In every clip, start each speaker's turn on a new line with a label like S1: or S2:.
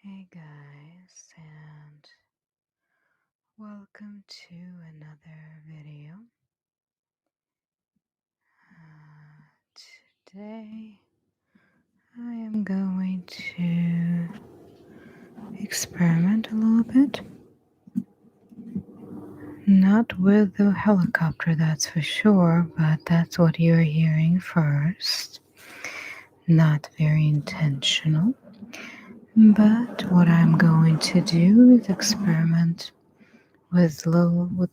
S1: Hey guys, and welcome to another video. Today I am going to experiment a little bit. Not with the helicopter, that's for sure, but that's what you're hearing first. Not very intentional. But what I'm going to do is experiment with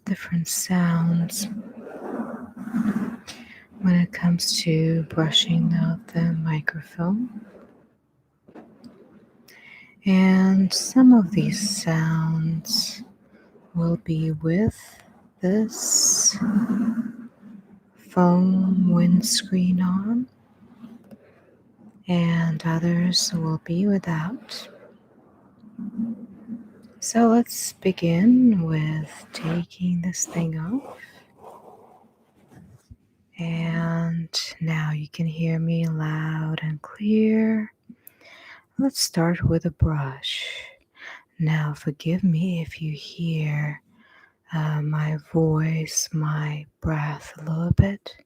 S1: different sounds when it comes to brushing out the microphone. And some of these sounds will be with this foam windscreen on, and others will be without. So let's begin with taking this thing off. And now you can hear me loud and clear. Let's start with a brush. Now, forgive me if you hear my voice, my breath a little bit,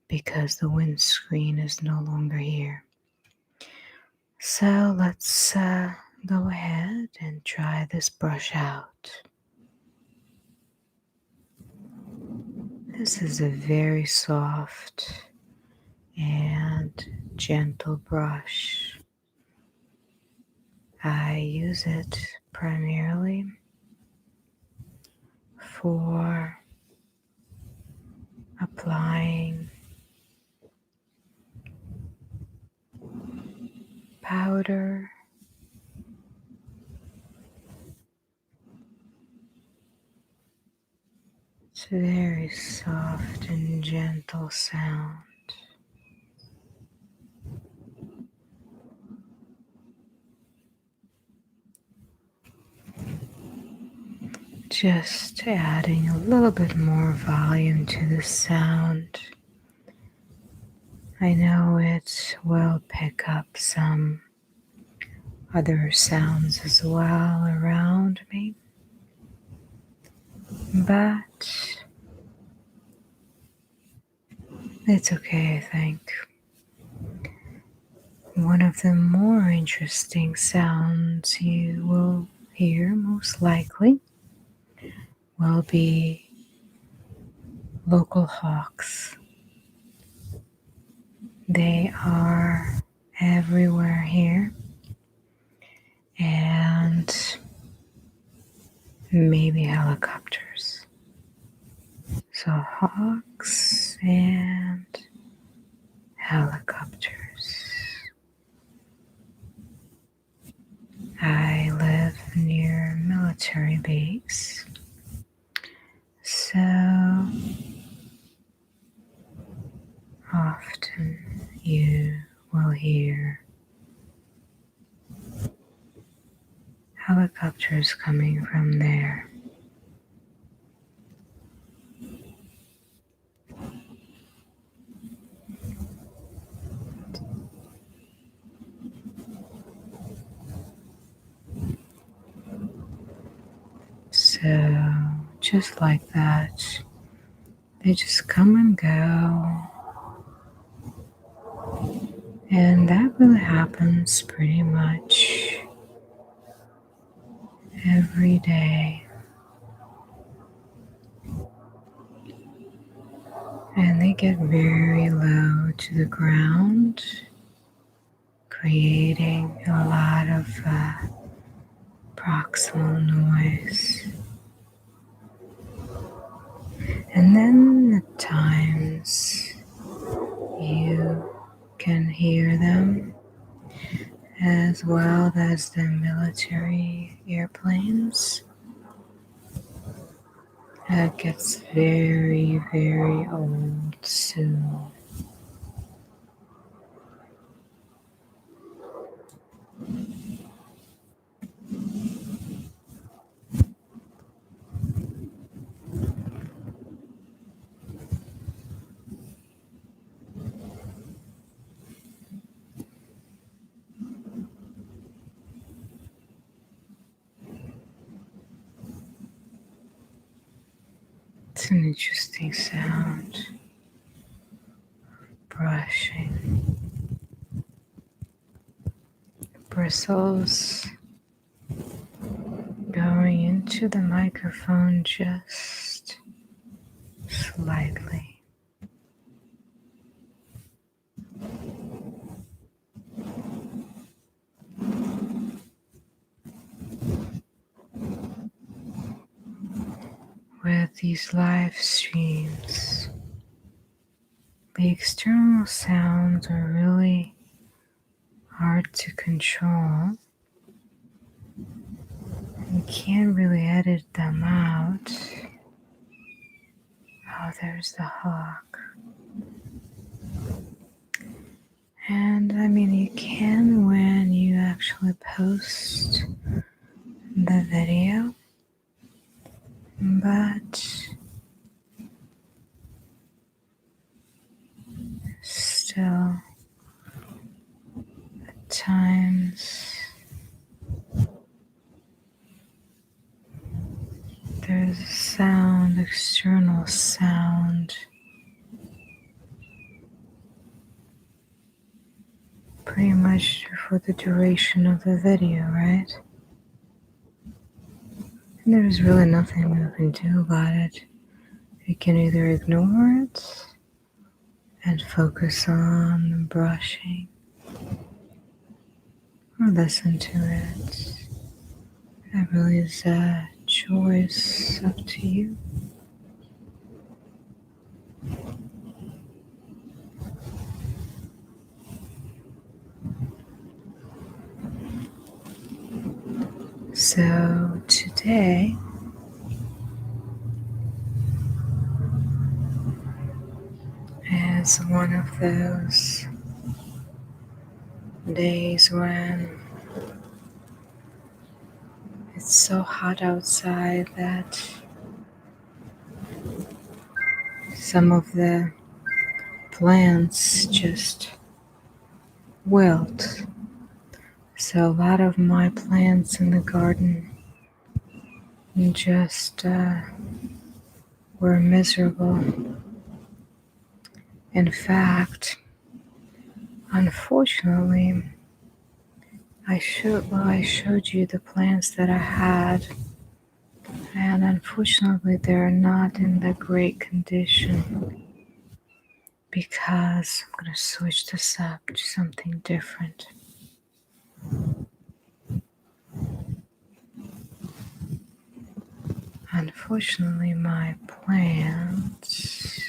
S1: because the windscreen is no longer here. So let's go ahead and try this brush out. This is a very soft and gentle brush. I use it primarily for applying powder, it's a very soft and gentle sound. Just adding a little bit more volume to the sound. I know it will pick up some other sounds as well around me, but it's okay, I think. One of the more interesting sounds you will hear, most likely, will be local hawks. They are everywhere here, and maybe helicopters. So hawks and helicopters. I live near a military base, so often you will hear helicopters coming from there. So just like that, they just come and go. And that really happens pretty much every day. And they get very low to the ground, creating a lot of proximal noise. And then at times you can hear them, as well as the military airplanes. That gets very, very old soon. It's an interesting sound. Brushing. Bristles going into the microphone just slightly. With these live streams, the external sounds are really hard to control. You can't really edit them out. Oh, there's the hawk. And I mean, you can when you actually post the video, but still, at times, there's a sound, external sound, pretty much for the duration of the video, right? And there's really nothing we can do about it. We can either ignore it and focus on the brushing, or listen to it. That really is a choice up to you. So today is one of those days when it's so hot outside that some of the plants just wilt. So a lot of my plants in the garden just were miserable. In fact, unfortunately, I showed you the plants that I had, and unfortunately they're not in the great condition because I'm going to switch this up to something different. Unfortunately, my plants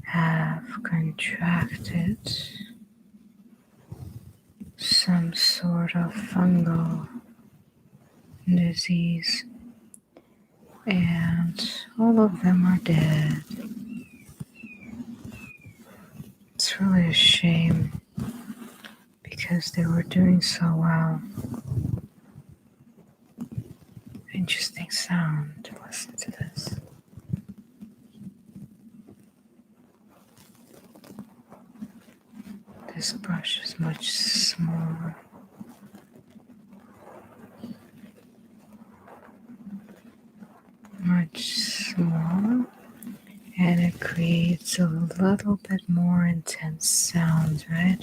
S1: have contracted some sort of fungal disease, and all of them are dead. It's really a shame because they were doing so well. Interesting sound to listen to this. This brush is much smaller. Much smaller, and it creates a little bit more intense sounds, right?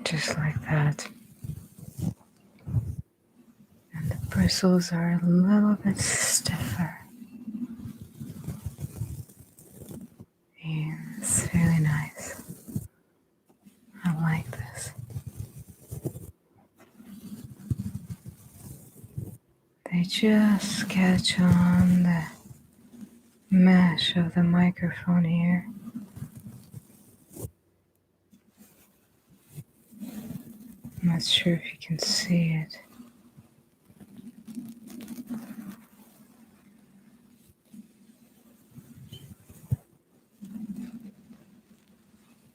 S1: Just like that. And the bristles are a little bit stiffer. And it's really nice. I like this. They just catch on the mesh of the microphone here. I'm not sure if you can see it.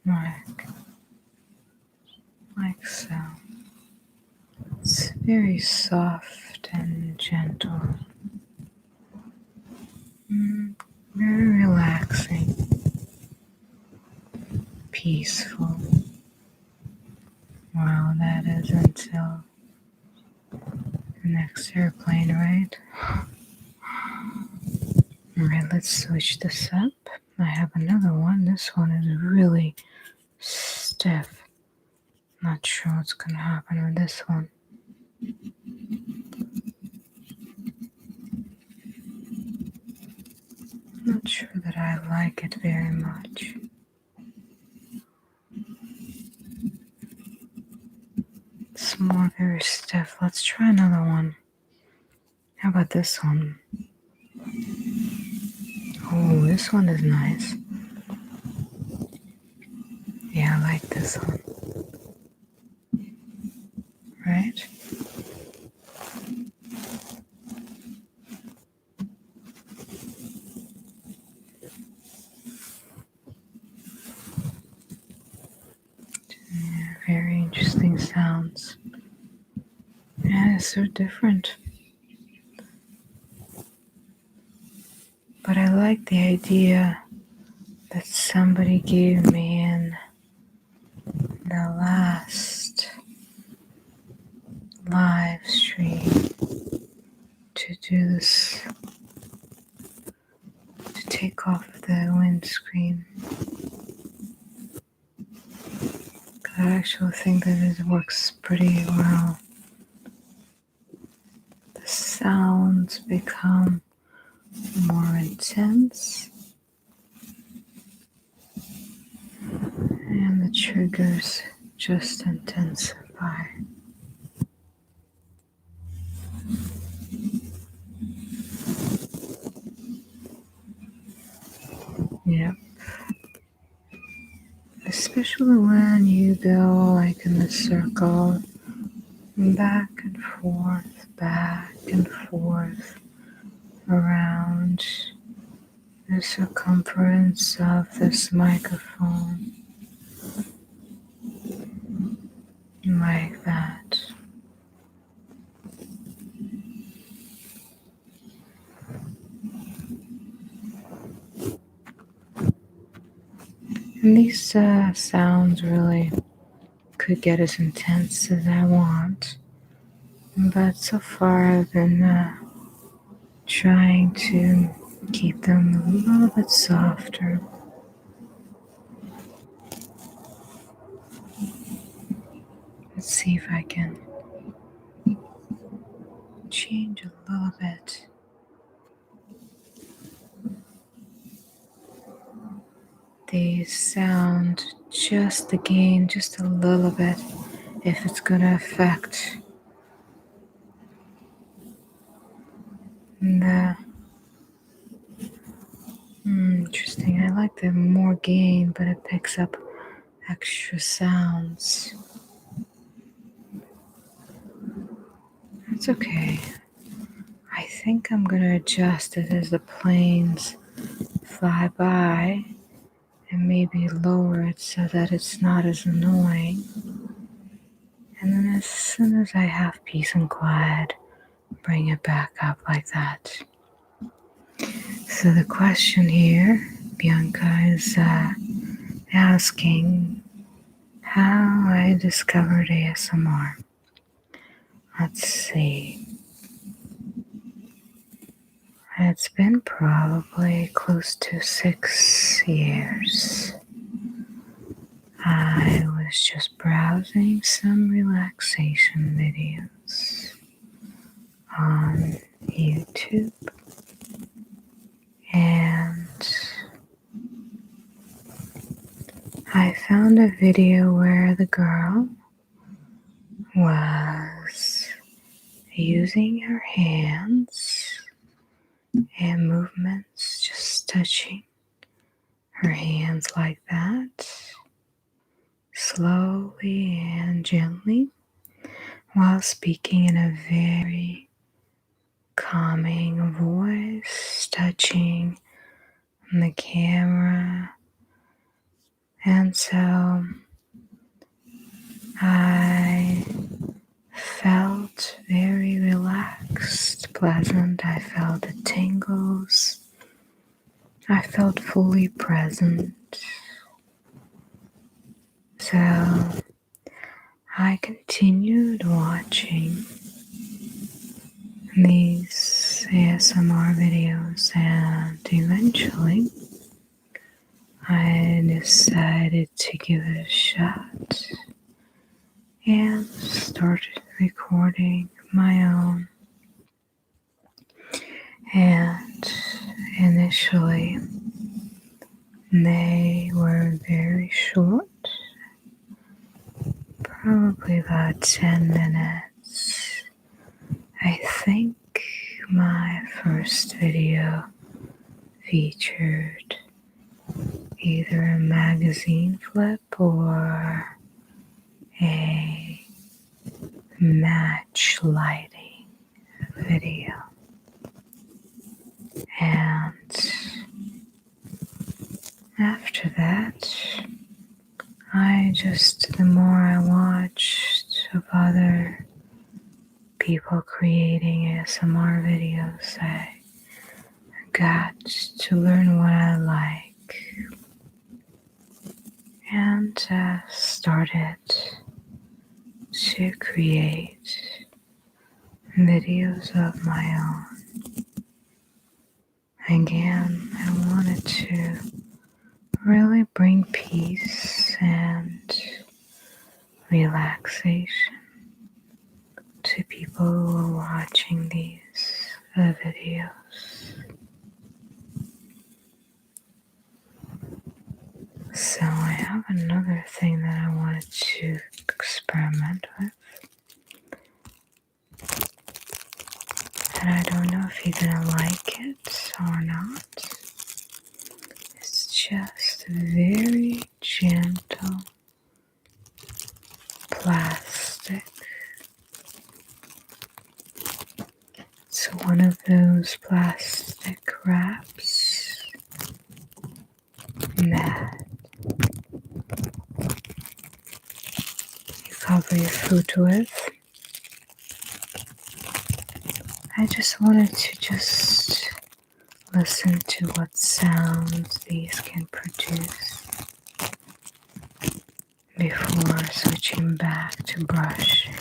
S1: Right. like so. It's very soft and gentle. Very relaxing, peaceful. Well, that is until the next airplane, right? Alright, let's switch this up. I have another one. This one is really stiff. Not sure what's gonna happen with this one. Not sure that I like it very much. It's more very stiff. Let's try another one. How about this one? Oh, this one is nice. Yeah, I like this one. Right? Yeah, very interesting sounds. Yeah, it's so different. But I like the idea that somebody gave me in the last live stream to do this, to take off the windscreen. I actually think that it works pretty well. The sounds become more intense and the triggers just intensify. Yep. Especially when you go like in the circle, back and forth around the circumference of this microphone, like that. And these sounds really could get as intense as I want, but so far I've been trying to keep them a little bit softer. Let's see if I can change a little bit. They sound just the gain, just a little bit, if it's going to affect the interesting. I like the more gain, but it picks up extra sounds. It's okay. I think I'm going to adjust it as the planes fly by and maybe lower it so that it's not as annoying. And then as soon as I have peace and quiet, bring it back up like that. So the question here, Bianca is asking how I discovered ASMR. Let's see. It's been probably close to 6 years. I was just browsing some relaxation videos on YouTube, and I found a video where the girl was using her hands and movements, just touching her hands like that, slowly and gently, while speaking in a very calming voice, touching the camera. And so I felt very relaxed, pleasant. I felt the tingles. I felt fully present. So I continued watching these ASMR videos, and eventually I decided to give it a shot and started recording my own. And initially they were very short, probably about 10 minutes. I think my first video featured either a magazine flip or a match lighting video. And after that, the more I watched of other people creating ASMR videos, I got to learn what I like and started to create videos of my own. Again, I wanted to really bring peace and relaxation to people who are watching these videos. So I have another thing that I wanted to experiment with. And I don't know if you're gonna like it or not. It's just very gentle plastic. It's one of those plastic wraps that you cover your food with. I just wanted to listen to what sounds these can produce before switching back to brushing.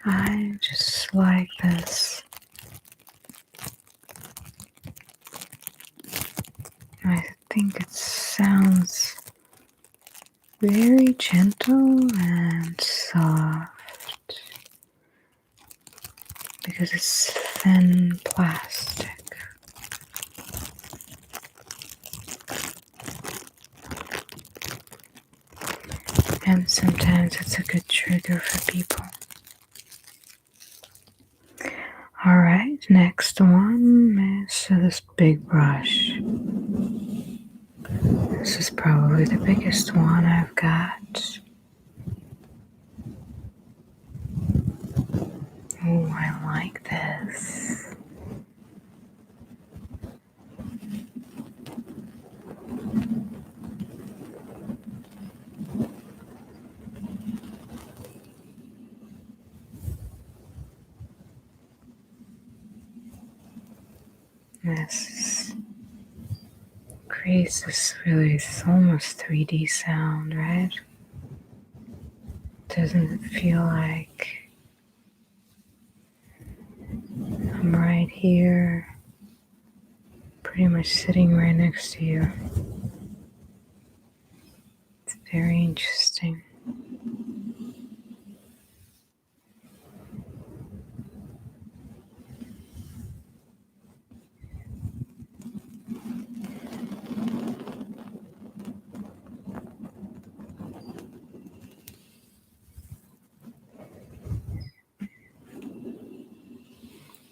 S1: I just like this. I think it sounds very gentle and soft because it's thin plastic. And sometimes it's a good trigger for people. Alright, next one is this big brush. This is probably the biggest one I've got. Oh, I like this. This creates this really almost 3D sound, right? Doesn't it feel like I'm right here, pretty much sitting right next to you? It's very interesting.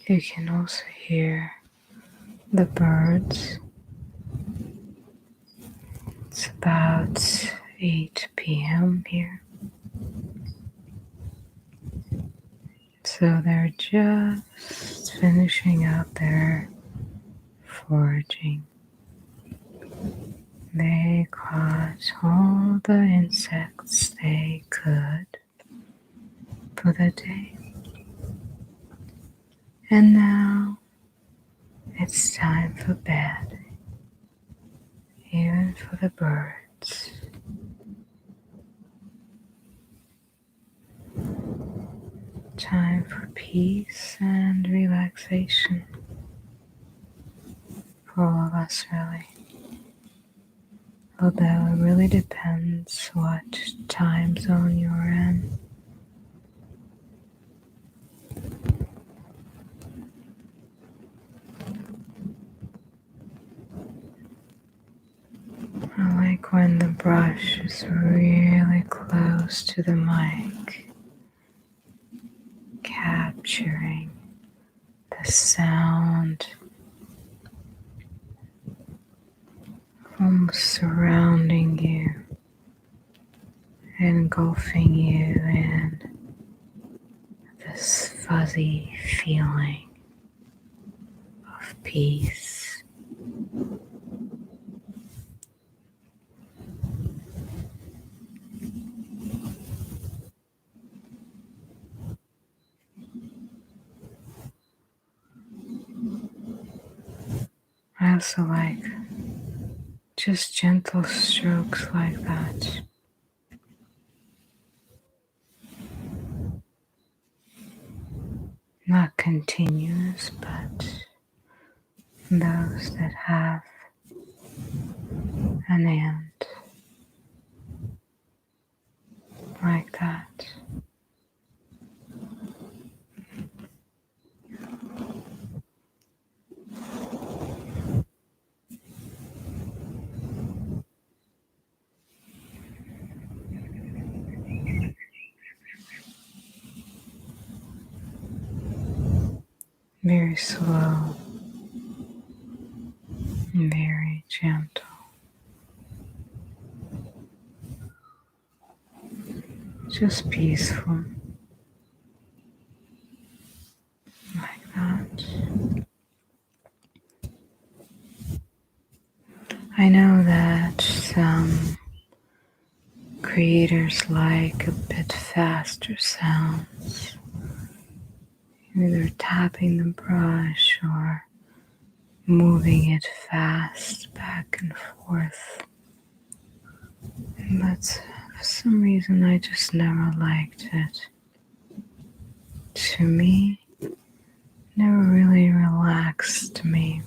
S1: You can also hear the birds. It's about 8 p.m. here. So they're just finishing up their foraging. They caught all the insects they could for the day. And now it's time for bed, even for the birds. Time for peace and relaxation for all of us, really. Although it really depends what time zone you're in. I like when the brush is really close to the mic, capturing the sound, almost surrounding you, engulfing you in this fuzzy feeling of peace. I also like just gentle strokes like that. Not continuous, but those that have an end, like that. Very slow, very gentle. Just peaceful, like that. I know that some creators like a bit faster sounds, either tapping the brush or moving it fast back and forth. But for some reason I just never liked it. To me, never really relaxed me.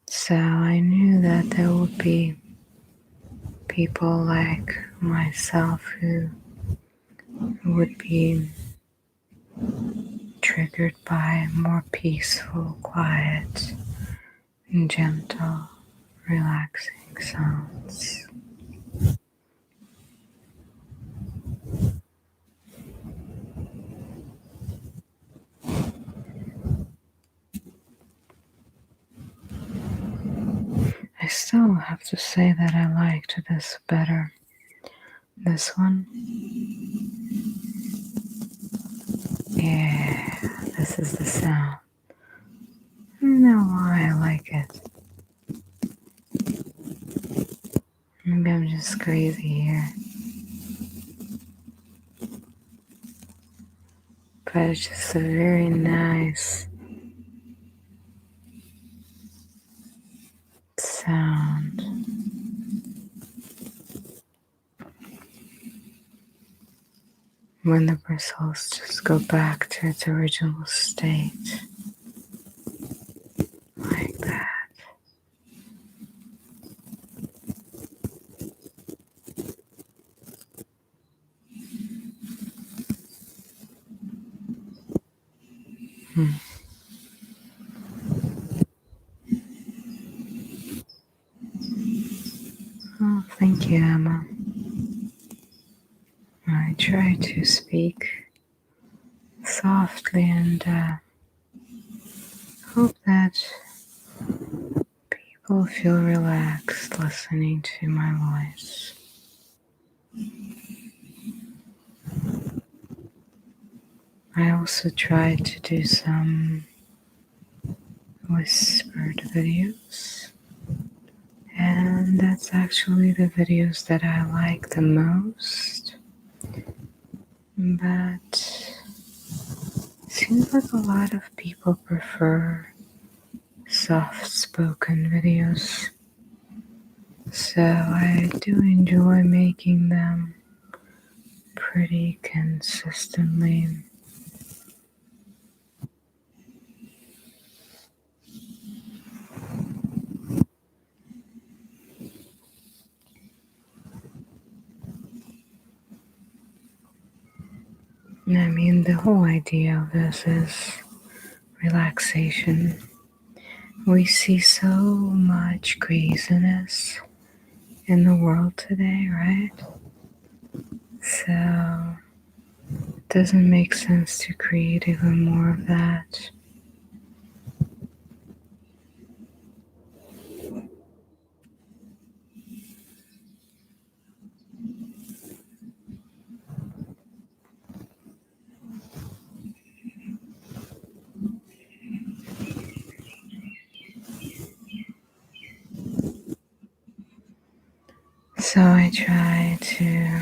S1: So I knew that there would be people like myself who would be triggered by more peaceful, quiet, and gentle, relaxing sounds. I still have to say that I liked this better. This one. Yeah, this is the sound. I don't know why I like it. Maybe I'm just crazy here. But it's just a very nice sound. When the bristles just go back to its original state. Like that. Oh, thank you, Emma. I try to speak softly and hope that people feel relaxed listening to my voice. I also try to do some whispered videos and And that's actually the videos that I like the most. But it seems like a lot of people prefer soft-spoken videos. So I do enjoy making them pretty consistently. I mean, the whole idea of this is relaxation. We see so much craziness in the world today, right? So it doesn't make sense to create even more of that. So I try to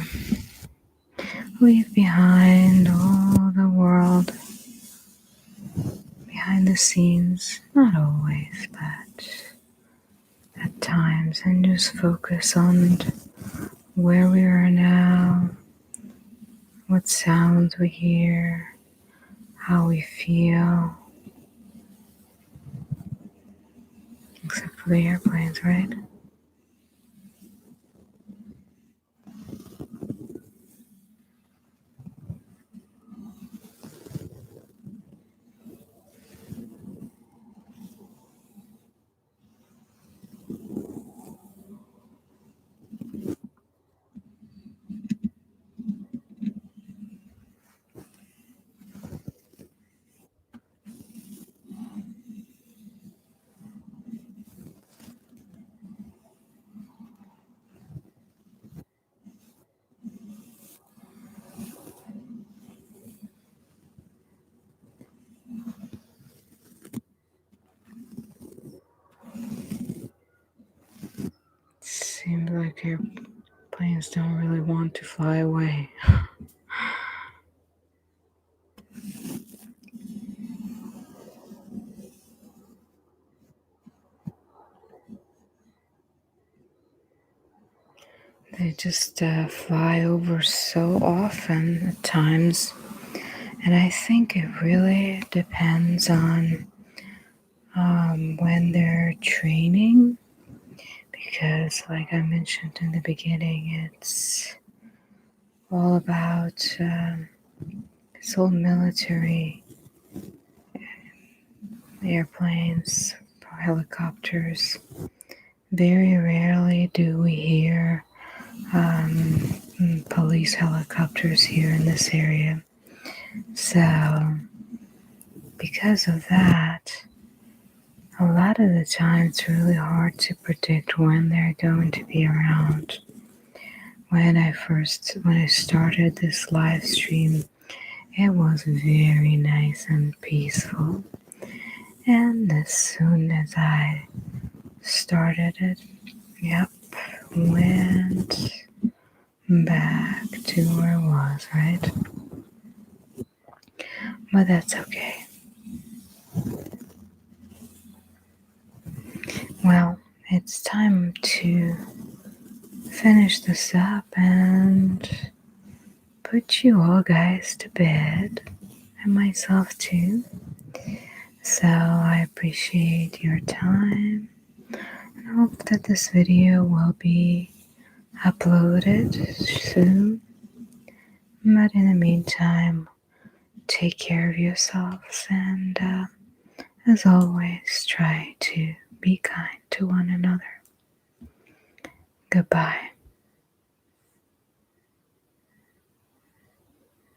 S1: leave behind all the world behind the scenes, not always, but at times, and just focus on where we are now, what sounds we hear, how we feel, except for the airplanes, right? Seems like airplanes don't really want to fly away. They just fly over so often at times. And I think it really depends on when they're training. Because, like I mentioned in the beginning, it's all about this whole military airplanes, helicopters. Very rarely do we hear police helicopters here in this area. So, because of that, a lot of the time it's really hard to predict when they're going to be around. When I started this live stream, it was very nice and peaceful. And as soon as I started it, yep, went back to where it was, right? But that's okay. Well, it's time to finish this up and put you all guys to bed, and myself too. So I appreciate your time and hope that this video will be uploaded soon. But in the meantime, take care of yourselves and as always, try to be kind to one another. Goodbye.